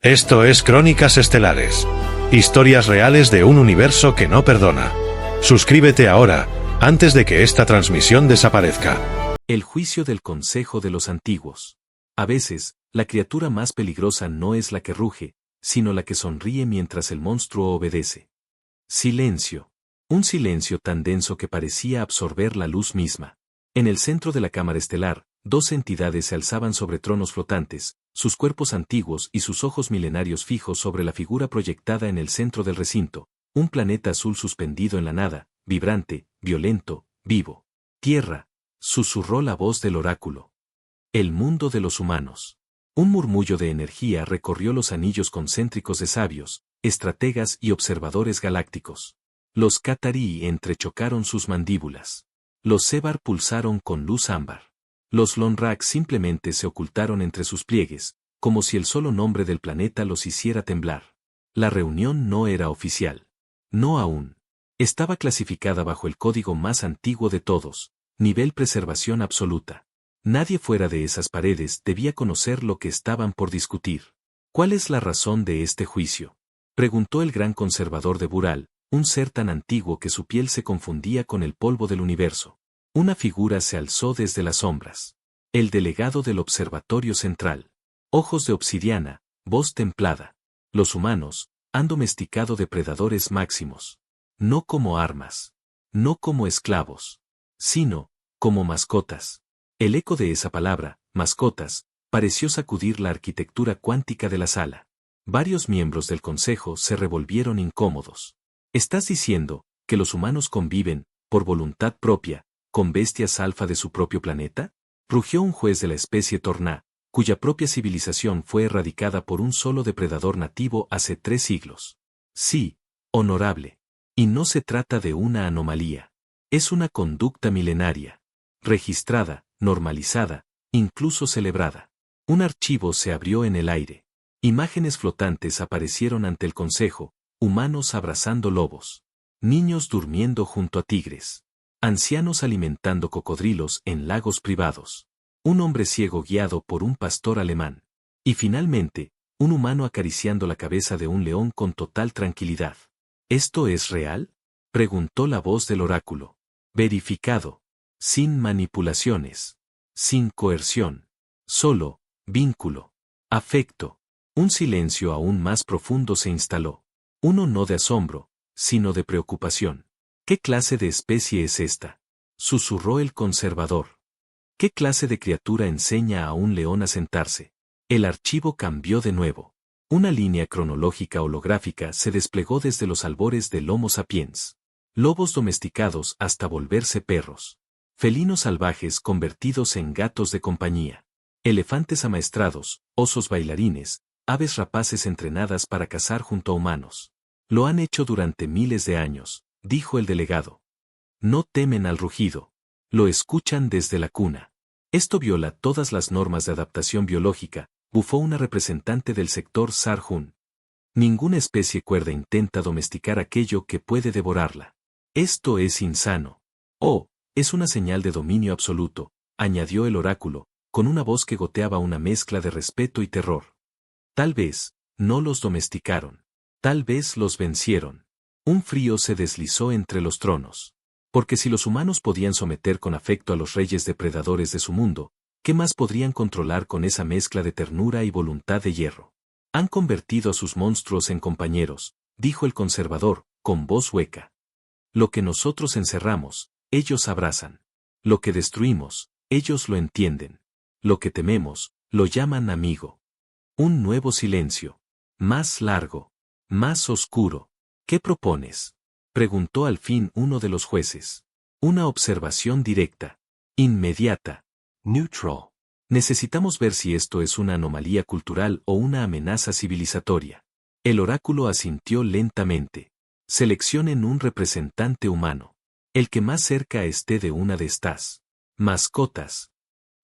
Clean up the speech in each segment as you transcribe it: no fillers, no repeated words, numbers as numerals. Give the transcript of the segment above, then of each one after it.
Esto es Crónicas Estelares. Historias reales de un universo que no perdona. Suscríbete ahora, antes de que esta transmisión desaparezca. El juicio del Consejo de los Antiguos. A veces, la criatura más peligrosa no es la que ruge, sino la que sonríe mientras el monstruo obedece. Silencio. Un silencio tan denso que parecía absorber la luz misma. En el centro de la cámara estelar, dos entidades se alzaban sobre tronos flotantes, sus cuerpos antiguos y sus ojos milenarios fijos sobre la figura proyectada en el centro del recinto, un planeta azul suspendido en la nada, vibrante, violento, vivo. Tierra, susurró la voz del oráculo. El mundo de los humanos. Un murmullo de energía recorrió los anillos concéntricos de sabios, estrategas y observadores galácticos. Los Catarí entrechocaron sus mandíbulas. Los Sebar pulsaron con luz ámbar. Los Lonrak simplemente se ocultaron entre sus pliegues, como si el solo nombre del planeta los hiciera temblar. La reunión no era oficial. No aún. Estaba clasificada bajo el código más antiguo de todos, nivel preservación absoluta. Nadie fuera de esas paredes debía conocer lo que estaban por discutir. ¿Cuál es la razón de este juicio?, preguntó el gran conservador de Bural, un ser tan antiguo que su piel se confundía con el polvo del universo. Una figura se alzó desde las sombras. El delegado del Observatorio Central. Ojos de obsidiana, voz templada. Los humanos han domesticado depredadores máximos. No como armas. No como esclavos. Sino, como mascotas. El eco de esa palabra, mascotas, pareció sacudir la arquitectura cuántica de la sala. Varios miembros del consejo se revolvieron incómodos. ¿Estás diciendo que los humanos conviven, por voluntad propia, con bestias alfa de su propio planeta? Rugió un juez de la especie Torná, cuya propia civilización fue erradicada por un solo depredador nativo hace 3 siglos. Sí, honorable. Y no se trata de una anomalía. Es una conducta milenaria. Registrada, normalizada, incluso celebrada. Un archivo se abrió en el aire. Imágenes flotantes aparecieron ante el consejo, humanos abrazando lobos. Niños durmiendo junto a tigres. Ancianos alimentando cocodrilos en lagos privados. Un hombre ciego guiado por un pastor alemán. Y finalmente, un humano acariciando la cabeza de un león con total tranquilidad. ¿Esto es real?, preguntó la voz del oráculo. Verificado. Sin manipulaciones. Sin coerción. Solo, vínculo. Afecto. Un silencio aún más profundo se instaló. Uno no de asombro, sino de preocupación. ¿Qué clase de especie es esta?, susurró el conservador. ¿Qué clase de criatura enseña a un león a sentarse? El archivo cambió de nuevo. Una línea cronológica holográfica se desplegó desde los albores del Homo sapiens. Lobos domesticados hasta volverse perros. Felinos salvajes convertidos en gatos de compañía. Elefantes amaestrados, osos bailarines, aves rapaces entrenadas para cazar junto a humanos. Lo han hecho durante miles de años, dijo el delegado. No temen al rugido. Lo escuchan desde la cuna. Esto viola todas las normas de adaptación biológica, bufó una representante del sector Sarjun. Ninguna especie cuerda intenta domesticar aquello que puede devorarla. Esto es insano. Oh, es una señal de dominio absoluto, añadió el oráculo, con una voz que goteaba una mezcla de respeto y terror. Tal vez, no los domesticaron. Tal vez los vencieron. Un frío se deslizó entre los tronos. Porque si los humanos podían someter con afecto a los reyes depredadores de su mundo, ¿qué más podrían controlar con esa mezcla de ternura y voluntad de hierro? Han convertido a sus monstruos en compañeros, dijo el conservador, con voz hueca. Lo que nosotros encerramos, ellos abrazan. Lo que destruimos, ellos lo entienden. Lo que tememos, lo llaman amigo. Un nuevo silencio. Más largo. Más oscuro. ¿Qué propones?, preguntó al fin uno de los jueces. Una observación directa. Inmediata. Neutral. Necesitamos ver si esto es una anomalía cultural o una amenaza civilizatoria. El oráculo asintió lentamente. Seleccionen un representante humano. El que más cerca esté de una de estas mascotas.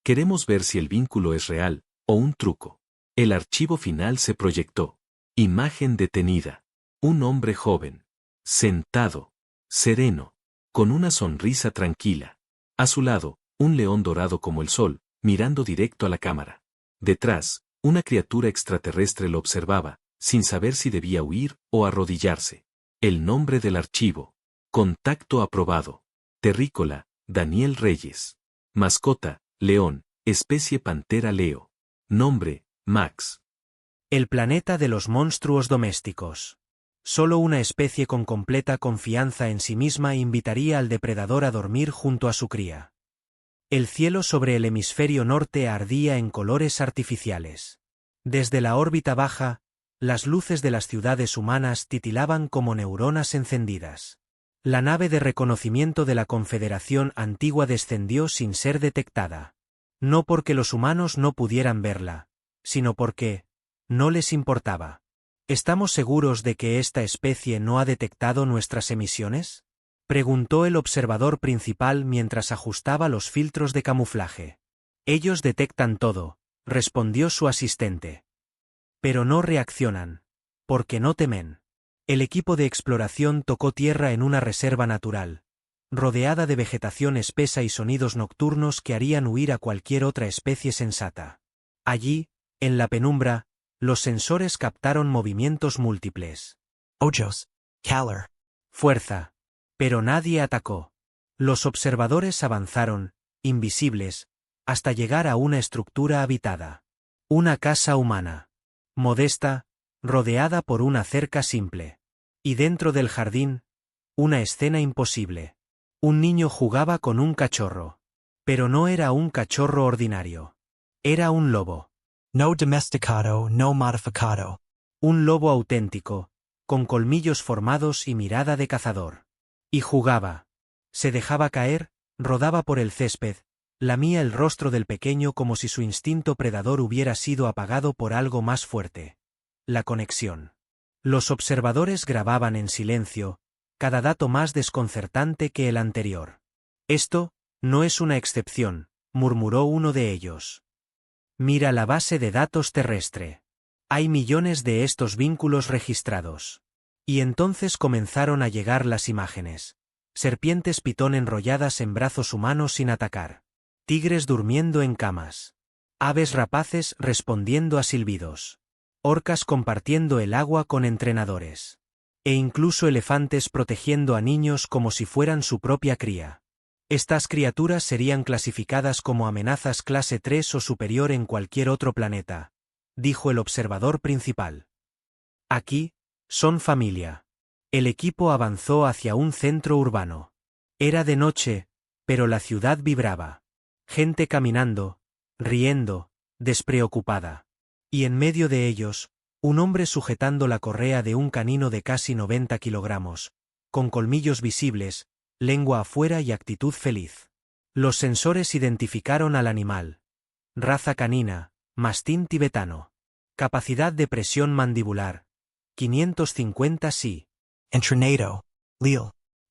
Queremos ver si el vínculo es real, o un truco. El archivo final se proyectó. Imagen detenida. Un hombre joven. Sentado. Sereno. Con una sonrisa tranquila. A su lado, un león dorado como el sol, mirando directo a la cámara. Detrás, Una criatura extraterrestre lo observaba, sin saber si debía huir o arrodillarse. El nombre del archivo. Contacto aprobado. Terrícola, Daniel Reyes. Mascota, león, especie Pantera Leo. Nombre, Max. El planeta de los monstruos domésticos. Solo una especie con completa confianza en sí misma invitaría al depredador a dormir junto a su cría. El cielo sobre el hemisferio norte ardía en colores artificiales. Desde la órbita baja, las luces de las ciudades humanas titilaban como neuronas encendidas. La nave de reconocimiento de la Confederación Antigua descendió sin ser detectada. No porque los humanos no pudieran verla, sino porque no les importaba. ¿Estamos seguros de que esta especie no ha detectado nuestras emisiones?, preguntó el observador principal mientras ajustaba los filtros de camuflaje. Ellos detectan todo, respondió su asistente. Pero no reaccionan. Porque no temen. El equipo de exploración tocó tierra en una reserva natural, rodeada de vegetación espesa y sonidos nocturnos que harían huir a cualquier otra especie sensata. Allí, en la penumbra, los sensores captaron movimientos múltiples. Ojos, calor. Fuerza. Pero nadie atacó. Los observadores avanzaron, invisibles, hasta llegar a una estructura habitada. Una casa humana. Modesta, rodeada por una cerca simple. Y dentro del jardín, una escena imposible. Un niño jugaba con un cachorro. Pero no era un cachorro ordinario. Era un lobo. No domesticado, no modificado. Un lobo auténtico, con colmillos formados y mirada de cazador. Y jugaba. Se dejaba caer, rodaba por el césped, lamía el rostro del pequeño como si su instinto predador hubiera sido apagado por algo más fuerte. La conexión. Los observadores grababan en silencio, cada dato más desconcertante que el anterior. Esto no es una excepción, murmuró uno de ellos. Mira la base de datos terrestre. Hay millones de estos vínculos registrados. Y entonces comenzaron a llegar las imágenes. Serpientes pitón enrolladas en brazos humanos sin atacar. Tigres durmiendo en camas. Aves rapaces respondiendo a silbidos. Orcas compartiendo el agua con entrenadores. E incluso elefantes protegiendo a niños como si fueran su propia cría. Estas criaturas serían clasificadas como amenazas clase 3 o superior en cualquier otro planeta, dijo el observador principal. Aquí, son familia. El equipo avanzó hacia un centro urbano. Era de noche, pero la ciudad vibraba. Gente caminando, riendo, despreocupada. Y en medio de ellos, un hombre sujetando la correa de un canino de casi 90 kilogramos, con colmillos visibles, lengua afuera y actitud feliz. Los sensores identificaron al animal. Raza canina, mastín tibetano. Capacidad de presión mandibular. 550 sí. Entrenado, Lil.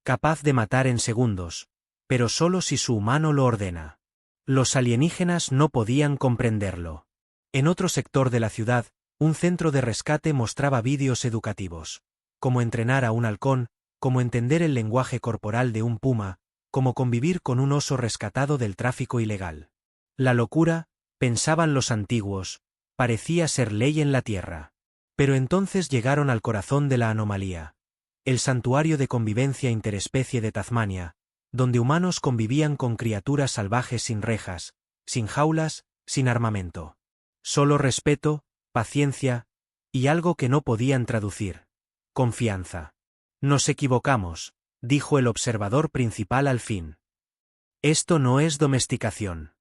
Capaz de matar en segundos, pero solo si su humano lo ordena. Los alienígenas no podían comprenderlo. En otro sector de la ciudad, un centro de rescate mostraba vídeos educativos. Cómo entrenar a un halcón, cómo entender el lenguaje corporal de un puma, cómo convivir con un oso rescatado del tráfico ilegal. La locura, pensaban los antiguos, parecía ser ley en la Tierra. Pero entonces llegaron al corazón de la anomalía. El santuario de convivencia interespecie de Tasmania, donde humanos convivían con criaturas salvajes sin rejas, sin jaulas, sin armamento. Solo respeto, paciencia, y algo que no podían traducir. Confianza. Nos equivocamos, dijo el observador principal al fin. Esto no es domesticación.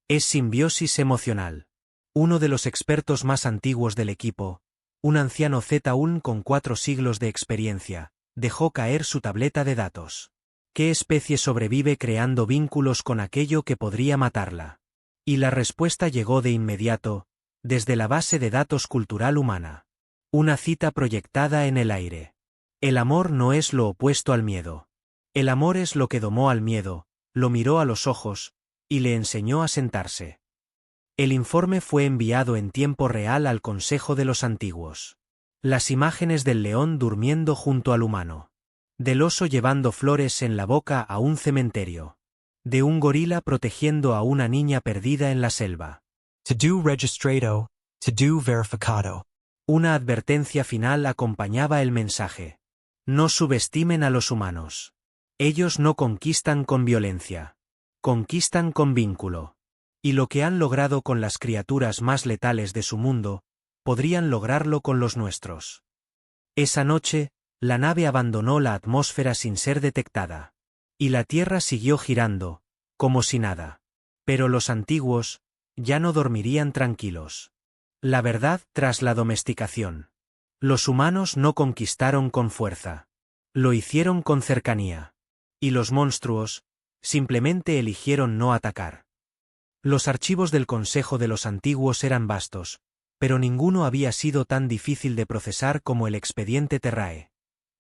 Es simbiosis emocional. Uno de los expertos más antiguos del equipo, un anciano Z-UN con 4 siglos de experiencia, dejó caer su tableta de datos. ¿Qué especie sobrevive creando vínculos con aquello que podría matarla? Y la respuesta llegó de inmediato, desde la base de datos cultural humana. Una cita proyectada en el aire. El amor no es lo opuesto al miedo. El amor es lo que domó al miedo, lo miró a los ojos, y le enseñó a sentarse. El informe fue enviado en tiempo real al Consejo de los Antiguos. Las imágenes del león durmiendo junto al humano. Del oso llevando flores en la boca a un cementerio. De un gorila protegiendo a una niña perdida en la selva. To do registrado, To do verificado. Una advertencia final acompañaba el mensaje. No subestimen a los humanos. Ellos no conquistan con violencia. Conquistan con vínculo. Y lo que han logrado con las criaturas más letales de su mundo, podrían lograrlo con los nuestros. Esa noche, la nave abandonó la atmósfera sin ser detectada. Y la Tierra siguió girando, como si nada. Pero los antiguos, ya no dormirían tranquilos. La verdad tras la domesticación. Los humanos no conquistaron con fuerza. Lo hicieron con cercanía. Y los monstruos, simplemente eligieron no atacar. Los archivos del Consejo de los Antiguos eran vastos, pero ninguno había sido tan difícil de procesar como el expediente Terrae.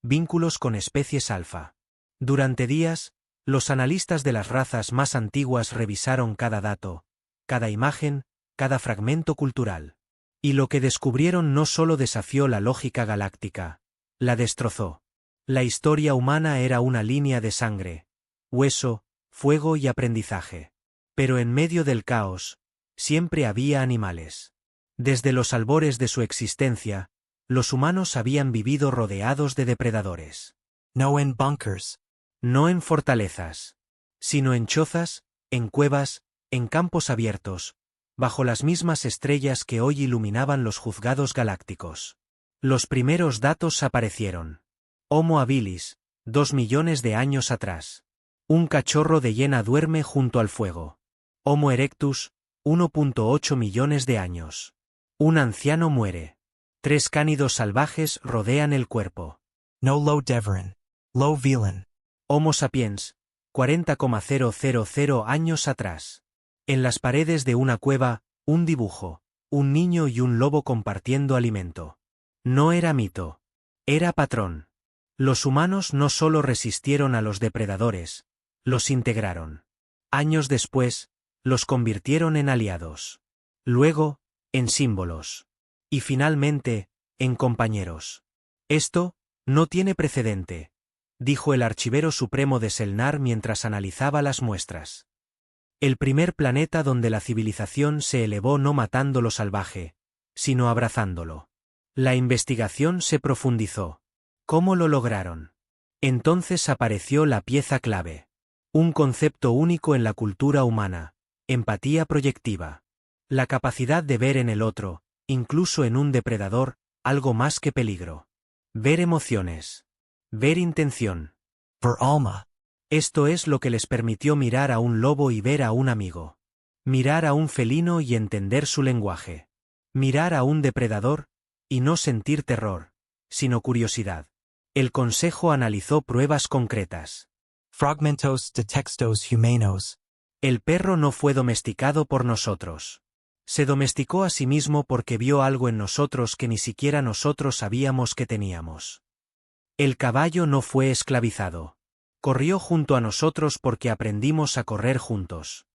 Vínculos con especies alfa. Durante días, los analistas de las razas más antiguas revisaron cada dato, cada imagen, cada fragmento cultural. Y lo que descubrieron no solo desafió la lógica galáctica, la destrozó. La historia humana era una línea de sangre, hueso, fuego y aprendizaje. Pero en medio del caos, siempre había animales. Desde los albores de su existencia, los humanos habían vivido rodeados de depredadores. No in bunkers. No en fortalezas, sino en chozas, en cuevas, en campos abiertos, bajo las mismas estrellas que hoy iluminaban los juzgados galácticos. Los primeros datos aparecieron. Homo habilis, 2 millones de años atrás. Un cachorro de hiena duerme junto al fuego. Homo erectus, 1.8 millones de años. Un anciano muere. 3 cánidos salvajes rodean el cuerpo. No low Deverin. Low Villain. Homo sapiens, 40,000 años atrás. En las paredes de una cueva, un dibujo, un niño y un lobo compartiendo alimento. No era mito. Era patrón. Los humanos no solo resistieron a los depredadores, los integraron. Años después, los convirtieron en aliados. Luego, en símbolos. Y finalmente, en compañeros. Esto no tiene precedente, dijo el archivero supremo de Selnar mientras analizaba las muestras. El primer planeta donde la civilización se elevó no matando lo salvaje, sino abrazándolo. La investigación se profundizó. ¿Cómo lo lograron? Entonces apareció la pieza clave. Un concepto único en la cultura humana, empatía proyectiva. La capacidad de ver en el otro, incluso en un depredador, algo más que peligro. Ver emociones. Ver intención. Ver alma. Esto es lo que les permitió mirar a un lobo y ver a un amigo. Mirar a un felino y entender su lenguaje. Mirar a un depredador, y no sentir terror, sino curiosidad. El Consejo analizó pruebas concretas. Fragmentos de textos humanos. El perro no fue domesticado por nosotros. Se domesticó a sí mismo porque vio algo en nosotros que ni siquiera nosotros sabíamos que teníamos. El caballo no fue esclavizado. Corrió junto a nosotros porque aprendimos a correr juntos.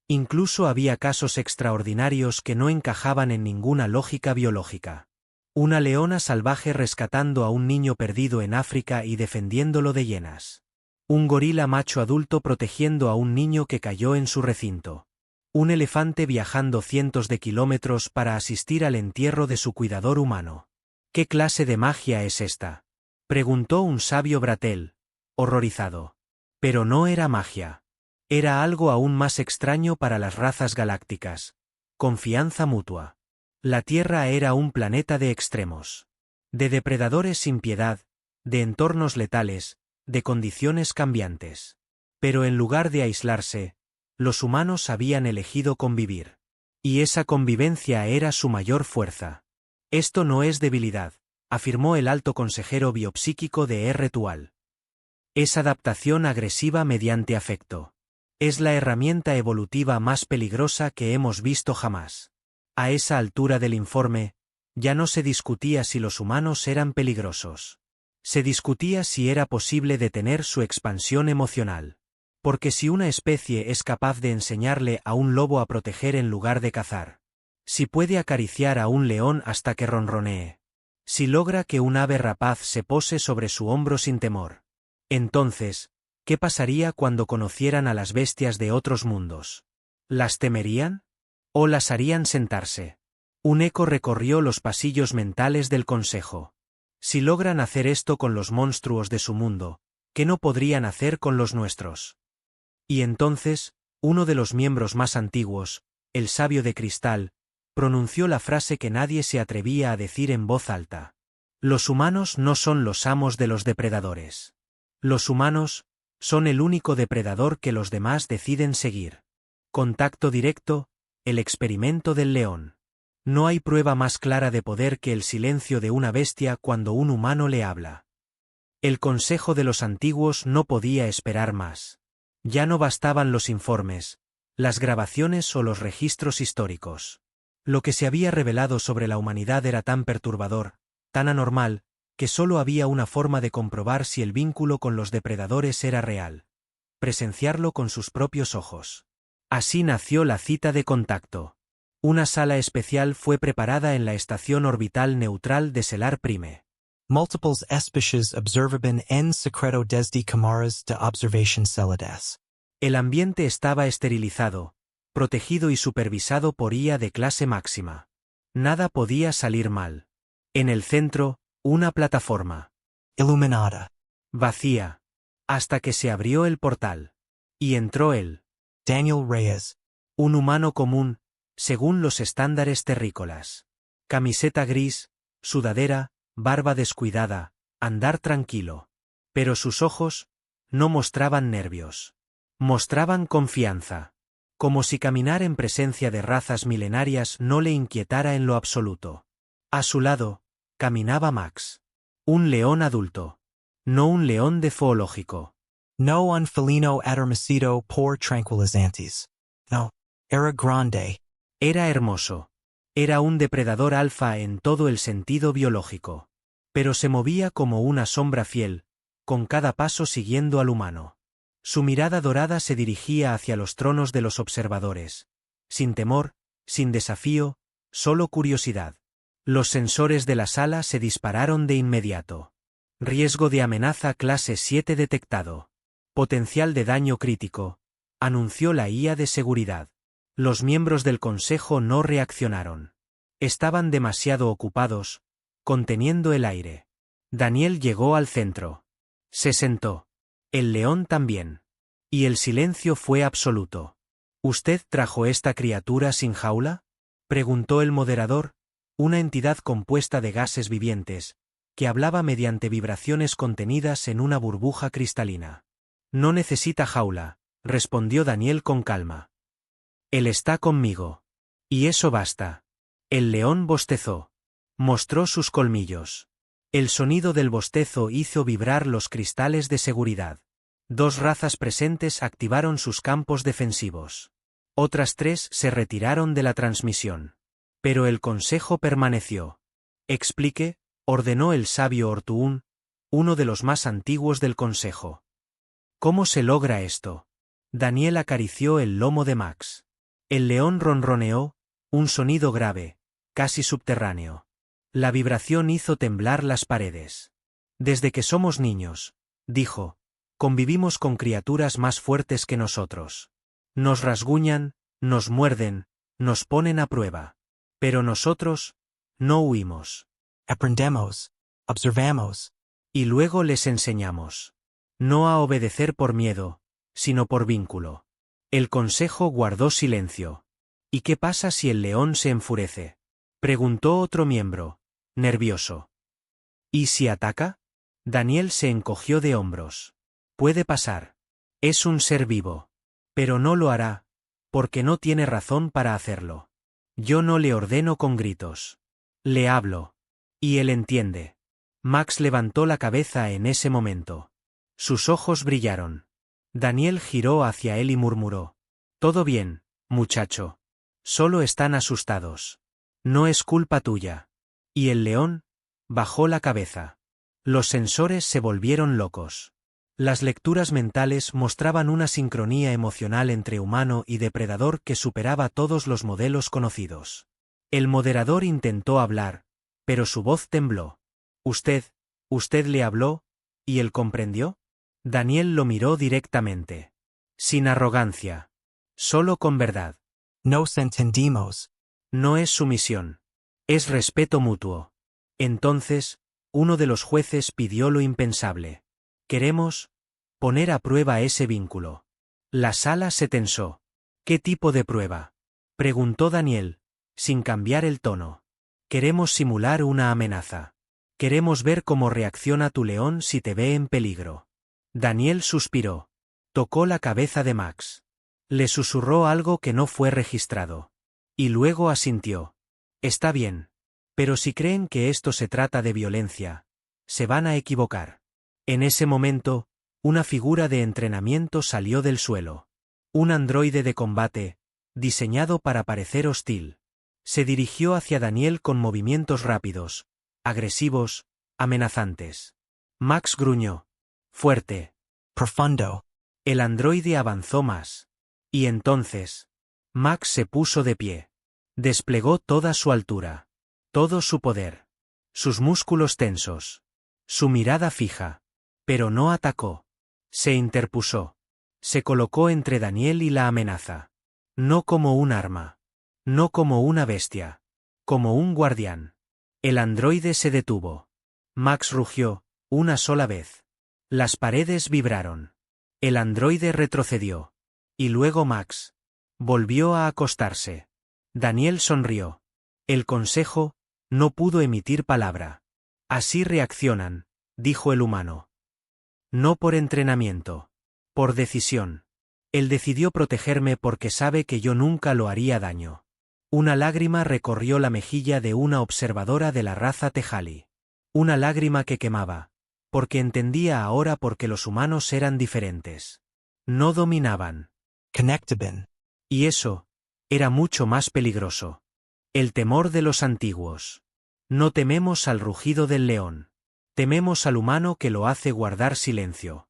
Incluso había casos extraordinarios que no encajaban en ninguna lógica biológica. Una leona salvaje rescatando a un niño perdido en África y defendiéndolo de hienas. Un gorila macho adulto protegiendo a un niño que cayó en su recinto. Un elefante viajando cientos de kilómetros para asistir al entierro de su cuidador humano. ¿Qué clase de magia es esta?, preguntó un sabio Bratel, horrorizado. Pero no era magia. Era algo aún más extraño para las razas galácticas. Confianza mutua. La Tierra era un planeta de extremos. De depredadores sin piedad, de entornos letales, de condiciones cambiantes. Pero en lugar de aislarse, los humanos habían elegido convivir. Y esa convivencia era su mayor fuerza. Esto no es debilidad, afirmó el alto consejero biopsíquico de R-Tual. Es adaptación agresiva mediante afecto. Es la herramienta evolutiva más peligrosa que hemos visto jamás. A esa altura del informe, ya no se discutía si los humanos eran peligrosos. Se discutía si era posible detener su expansión emocional. Porque si una especie es capaz de enseñarle a un lobo a proteger en lugar de cazar, si puede acariciar a un león hasta que ronronee, si logra que un ave rapaz se pose sobre su hombro sin temor, entonces, ¿qué pasaría cuando conocieran a las bestias de otros mundos? ¿Las temerían? ¿O las harían sentarse? Un eco recorrió los pasillos mentales del consejo. Si logran hacer esto con los monstruos de su mundo, ¿qué no podrían hacer con los nuestros? Y entonces, uno de los miembros más antiguos, el sabio de cristal, pronunció la frase que nadie se atrevía a decir en voz alta. Los humanos no son los amos de los depredadores. Los humanos son el único depredador que los demás deciden seguir. Contacto directo, el experimento del león. No hay prueba más clara de poder que el silencio de una bestia cuando un humano le habla. El Consejo de los Antiguos no podía esperar más. Ya no bastaban los informes, las grabaciones o los registros históricos. Lo que se había revelado sobre la humanidad era tan perturbador, tan anormal, que solo había una forma de comprobar si el vínculo con los depredadores era real: presenciarlo con sus propios ojos. Así nació la cita de contacto. Una sala especial fue preparada en la estación orbital neutral de Selar Prime. Multiples especies observaban en secreto desde cámaras de observación celadas. El ambiente estaba esterilizado, protegido y supervisado por IA de clase máxima. Nada podía salir mal. En el centro, una plataforma. Iluminada. Vacía. Hasta que se abrió el portal. Y entró él. Daniel Reyes. Un humano común, según los estándares terrícolas. Camiseta gris, sudadera, barba descuidada, andar tranquilo. Pero sus ojos no mostraban nervios. Mostraban confianza. Como si caminar en presencia de razas milenarias no le inquietara en lo absoluto. A su lado, caminaba Max. Un león adulto. No un león de zoológico. No un felino adormecido por tranquilizantes. No, era grande. Era hermoso. Era un depredador alfa en todo el sentido biológico. Pero se movía como una sombra fiel, con cada paso siguiendo al humano. Su mirada dorada se dirigía hacia los tronos de los observadores. Sin temor, sin desafío, solo curiosidad. Los sensores de la sala se dispararon de inmediato. Riesgo de amenaza clase 7 detectado. Potencial de daño crítico, anunció la IA de seguridad. Los miembros del consejo no reaccionaron. Estaban demasiado ocupados, conteniendo el aire. Daniel llegó al centro. Se sentó. El león también. Y el silencio fue absoluto. ¿Usted trajo esta criatura sin jaula?, preguntó el moderador, una entidad compuesta de gases vivientes, que hablaba mediante vibraciones contenidas en una burbuja cristalina. No necesita jaula, respondió Daniel con calma. Él está conmigo. Y eso basta. El león bostezó. Mostró sus colmillos. El sonido del bostezo hizo vibrar los cristales de seguridad. 2 razas presentes activaron sus campos defensivos. Otras 3 se retiraron de la transmisión. Pero el consejo permaneció. Explique, ordenó el sabio Ortuún, uno de los más antiguos del consejo. ¿Cómo se logra esto? Daniel acarició el lomo de Max. El león ronroneó, un sonido grave, casi subterráneo. La vibración hizo temblar las paredes. Desde que somos niños, dijo, convivimos con criaturas más fuertes que nosotros. Nos rasguñan, nos muerden, nos ponen a prueba. Pero nosotros no huimos. Aprendemos. Observamos. Y luego les enseñamos. No a obedecer por miedo, sino por vínculo. El consejo guardó silencio. ¿Y qué pasa si el león se enfurece?, preguntó otro miembro, nervioso. ¿Y si ataca? Daniel se encogió de hombros. Puede pasar. Es un ser vivo. Pero no lo hará, porque no tiene razón para hacerlo. Yo no le ordeno con gritos. Le hablo. Y él entiende. Max levantó la cabeza en ese momento. Sus ojos brillaron. Daniel giró hacia él y murmuró. Todo bien, muchacho. Solo están asustados. No es culpa tuya. Y el león bajó la cabeza. Los sensores se volvieron locos. Las lecturas mentales mostraban una sincronía emocional entre humano y depredador que superaba todos los modelos conocidos. El moderador intentó hablar, pero su voz tembló. ¿Usted le habló? ¿Y él comprendió? Daniel lo miró directamente. Sin arrogancia. Solo con verdad. Nos entendimos. No es su misión. Es respeto mutuo. Entonces, uno de los jueces pidió lo impensable. Queremos poner a prueba ese vínculo. La sala se tensó. ¿Qué tipo de prueba? Preguntó Daniel, sin cambiar el tono. Queremos simular una amenaza. Queremos ver cómo reacciona tu león si te ve en peligro. Daniel suspiró. Tocó la cabeza de Max. Le susurró algo que no fue registrado. Y luego asintió. Está bien. Pero si creen que esto se trata de violencia, se van a equivocar. En ese momento, una figura de entrenamiento salió del suelo. Un androide de combate, diseñado para parecer hostil. Se dirigió hacia Daniel con movimientos rápidos, agresivos, amenazantes. Max gruñó. Fuerte. Profundo. El androide avanzó más. Y entonces, Max se puso de pie. Desplegó toda su altura. Todo su poder. Sus músculos tensos. Su mirada fija. Pero no atacó. Se interpuso. Se colocó entre Daniel y la amenaza. No como un arma. No como una bestia. Como un guardián. El androide se detuvo. Max rugió, una sola vez. Las paredes vibraron. El androide retrocedió. Y luego Max volvió a acostarse. Daniel sonrió. El consejo no pudo emitir palabra. Así reaccionan, dijo el humano. No por entrenamiento. Por decisión. Él decidió protegerme porque sabe que yo nunca lo haría daño. Una lágrima recorrió la mejilla de una observadora de la raza Tejali. Una lágrima que quemaba, porque entendía ahora por qué los humanos eran diferentes. No dominaban. Connectibin. Y eso era mucho más peligroso. El temor de los antiguos. No tememos al rugido del león. Tememos al humano que lo hace guardar silencio.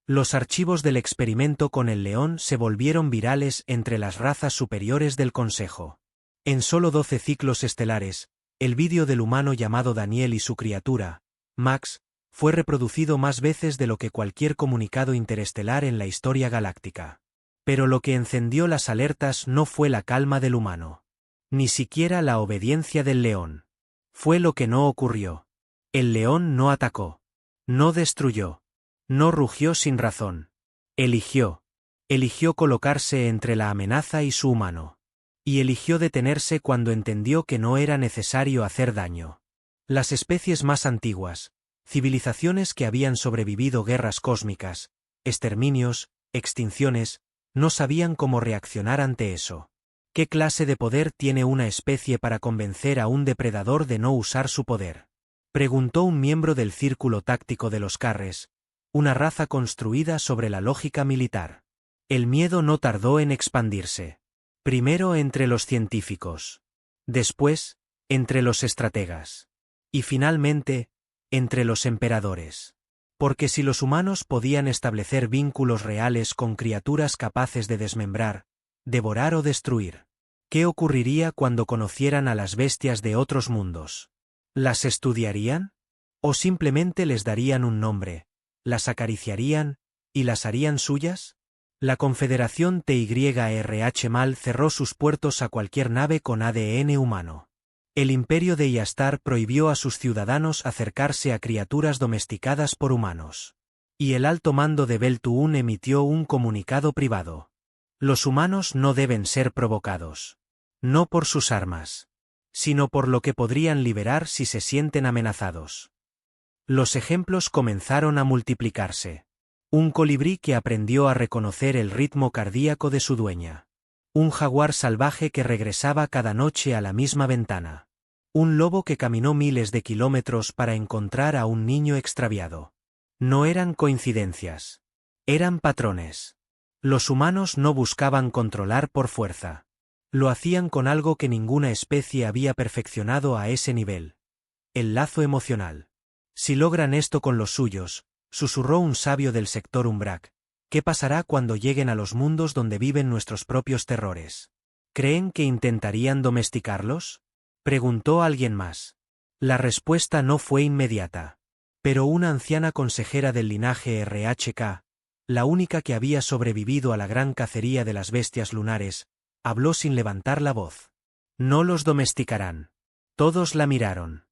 Los archivos del experimento con el león se volvieron virales entre las razas superiores del Consejo. En solo 12 ciclos estelares, el vídeo del humano llamado Daniel y su criatura, Max, fue reproducido más veces de lo que cualquier comunicado interestelar en la historia galáctica. Pero lo que encendió las alertas no fue la calma del humano. Ni siquiera la obediencia del león. Fue lo que no ocurrió. El león no atacó. No destruyó. No rugió sin razón. Eligió. Eligió colocarse entre la amenaza y su humano. Y eligió detenerse cuando entendió que no era necesario hacer daño. Las especies más antiguas, civilizaciones que habían sobrevivido guerras cósmicas, exterminios, extinciones, no sabían cómo reaccionar ante eso. ¿Qué clase de poder tiene una especie para convencer a un depredador de no usar su poder? Preguntó un miembro del Círculo Táctico de los Carres, una raza construida sobre la lógica militar. El miedo no tardó en expandirse. Primero entre los científicos. Después, entre los estrategas. Y finalmente, entre los emperadores. Porque si los humanos podían establecer vínculos reales con criaturas capaces de desmembrar, devorar o destruir, ¿qué ocurriría cuando conocieran a las bestias de otros mundos? ¿Las estudiarían? ¿O simplemente les darían un nombre, las acariciarían y las harían suyas? La Confederación TYRH Mal cerró sus puertos a cualquier nave con ADN humano. El imperio de Iastar prohibió a sus ciudadanos acercarse a criaturas domesticadas por humanos. Y el alto mando de Beltuún emitió un comunicado privado. Los humanos no deben ser provocados. No por sus armas, sino por lo que podrían liberar si se sienten amenazados. Los ejemplos comenzaron a multiplicarse. Un colibrí que aprendió a reconocer el ritmo cardíaco de su dueña. Un jaguar salvaje que regresaba cada noche a la misma ventana. Un lobo que caminó miles de kilómetros para encontrar a un niño extraviado. No eran coincidencias. Eran patrones. Los humanos no buscaban controlar por fuerza. Lo hacían con algo que ninguna especie había perfeccionado a ese nivel. El lazo emocional. Si logran esto con los suyos, susurró un sabio del sector Umbrak, ¿qué pasará cuando lleguen a los mundos donde viven nuestros propios terrores? ¿Creen que intentarían domesticarlos? Preguntó alguien más. La respuesta no fue inmediata. Pero una anciana consejera del linaje RHK, la única que había sobrevivido a la gran cacería de las bestias lunares, habló sin levantar la voz. No los domesticarán. Todos la miraron.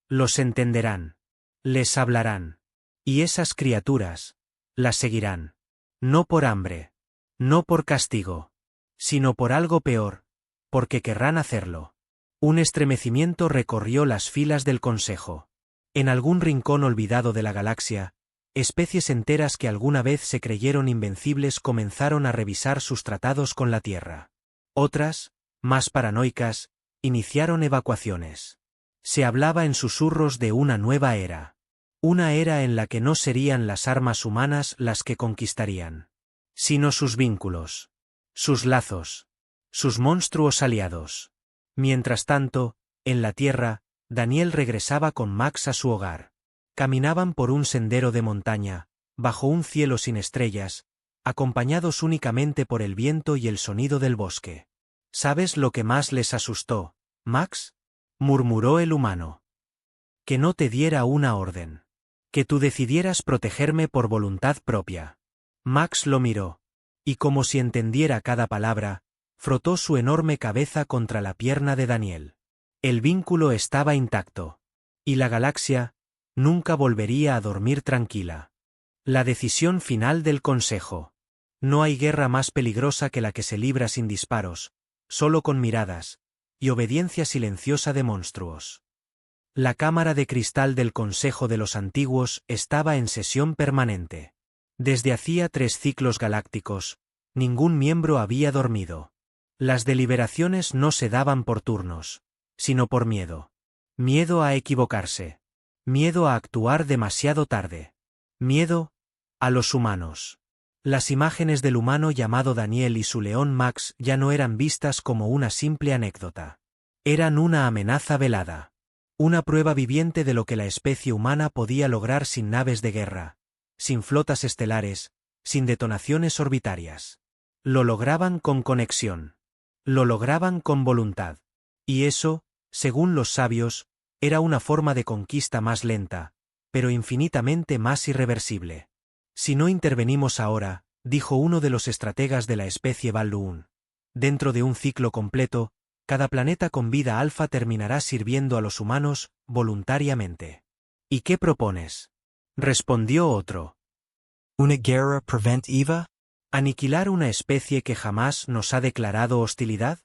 Los entenderán. Les hablarán. Y esas criaturas, las seguirán. No por hambre. No por castigo. Sino por algo peor. Porque querrán hacerlo. Un estremecimiento recorrió las filas del Consejo. En algún rincón olvidado de la galaxia, especies enteras que alguna vez se creyeron invencibles comenzaron a revisar sus tratados con la Tierra. Otras, más paranoicas, iniciaron evacuaciones. Se hablaba en susurros de una nueva era. Una era en la que no serían las armas humanas las que conquistarían, sino sus vínculos, sus lazos, sus monstruos aliados. Mientras tanto, en la Tierra, Daniel regresaba con Max a su hogar. Caminaban por un sendero de montaña, bajo un cielo sin estrellas, acompañados únicamente por el viento y el sonido del bosque. ¿Sabes lo que más les asustó, Max?, murmuró el humano. Que no te diera una orden. Que tú decidieras protegerme por voluntad propia. Max lo miró, y como si entendiera cada palabra, frotó su enorme cabeza contra la pierna de Daniel. El vínculo estaba intacto. Y la galaxia nunca volvería a dormir tranquila. La decisión final del Consejo. No hay guerra más peligrosa que la que se libra sin disparos, solo con miradas, y obediencia silenciosa de monstruos. La cámara de cristal del Consejo de los Antiguos estaba en sesión permanente. Desde hacía 3 ciclos galácticos, ningún miembro había dormido. Las deliberaciones no se daban por turnos, sino por miedo. Miedo a equivocarse. Miedo a actuar demasiado tarde. Miedo a los humanos. Las imágenes del humano llamado Daniel y su león Max ya no eran vistas como una simple anécdota. Eran una amenaza velada. Una prueba viviente de lo que la especie humana podía lograr sin naves de guerra, sin flotas estelares, sin detonaciones orbitarias. Lo lograban con conexión. Lo lograban con voluntad. Y eso, según los sabios, era una forma de conquista más lenta, pero infinitamente más irreversible. Si no intervenimos ahora, dijo uno de los estrategas de la especie Balduun, dentro de un ciclo completo, cada planeta con vida alfa terminará sirviendo a los humanos voluntariamente. ¿Y qué propones?, respondió otro. Una guerra preventiva? ¿Aniquilar una especie que jamás nos ha declarado hostilidad?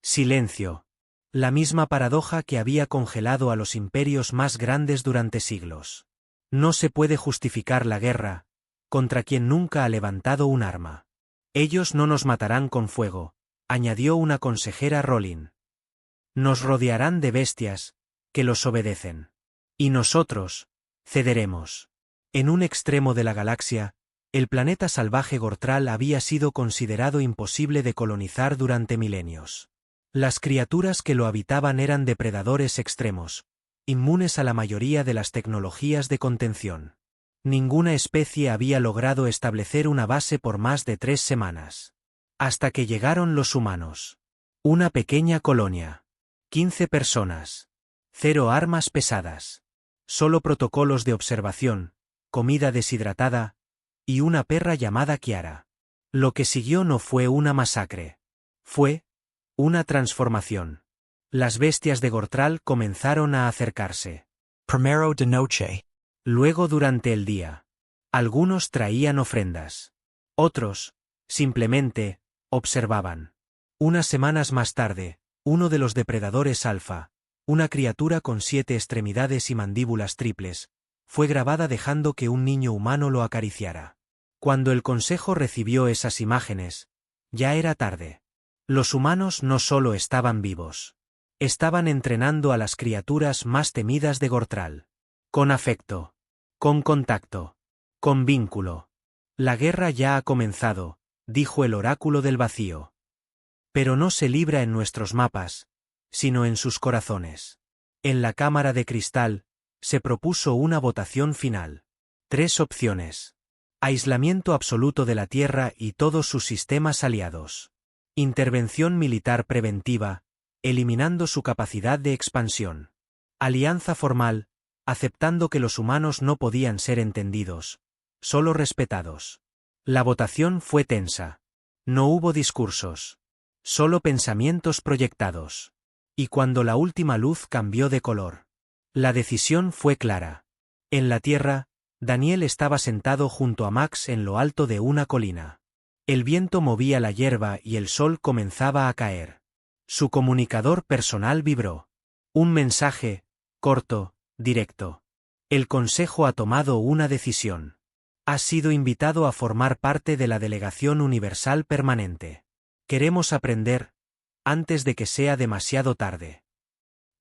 Silencio. La misma paradoja que había congelado a los imperios más grandes durante siglos. No se puede justificar la guerra contra quien nunca ha levantado un arma. Ellos no nos matarán con fuego, añadió una consejera Rollin. Nos rodearán de bestias que los obedecen. Y nosotros cederemos. En un extremo de la galaxia, el planeta salvaje Gortral había sido considerado imposible de colonizar durante milenios. Las criaturas que lo habitaban eran depredadores extremos, inmunes a la mayoría de las tecnologías de contención. Ninguna especie había logrado establecer una base por más de 3 semanas. Hasta que llegaron los humanos. Una pequeña colonia. 15 personas. 0 armas pesadas. Solo protocolos de observación, comida deshidratada, y una perra llamada Kiara. Lo que siguió no fue una masacre. Fue una transformación. Las bestias de Gortral comenzaron a acercarse. Primero de noche. Luego durante el día. Algunos traían ofrendas. Otros, simplemente, observaban. Unas semanas más tarde, uno de los depredadores alfa, una criatura con 7 extremidades y mandíbulas triples, fue grabada dejando que un niño humano lo acariciara. Cuando el Consejo recibió esas imágenes, ya era tarde. Los humanos no solo estaban vivos. Estaban entrenando a las criaturas más temidas de Gortral. Con afecto. Con contacto. Con vínculo. La guerra ya ha comenzado, dijo el oráculo del vacío. Pero no se libra en nuestros mapas, sino en sus corazones. En la cámara de cristal, se propuso una votación final. 3 opciones. Aislamiento absoluto de la Tierra y todos sus sistemas aliados. Intervención militar preventiva, eliminando su capacidad de expansión. Alianza formal, aceptando que los humanos no podían ser entendidos, solo respetados. La votación fue tensa. No hubo discursos. Solo pensamientos proyectados. Y cuando la última luz cambió de color. La decisión fue clara. En la Tierra, Daniel estaba sentado junto a Max en lo alto de una colina. El viento movía la hierba y el sol comenzaba a caer. Su comunicador personal vibró. Un mensaje, corto, directo. El Consejo ha tomado una decisión. Has sido invitado a formar parte de la Delegación Universal Permanente. Queremos aprender, antes de que sea demasiado tarde.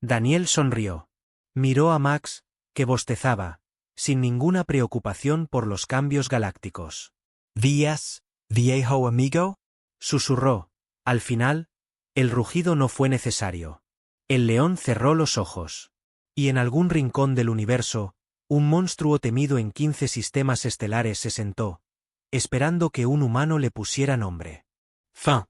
Daniel sonrió. Miró a Max, que bostezaba, sin ninguna preocupación por los cambios galácticos. VS, viejo amigo? Susurró. Al final, el rugido no fue necesario. El león cerró los ojos. Y en algún rincón del universo, un monstruo temido en 15 sistemas estelares se sentó, esperando que un humano le pusiera nombre. Fin.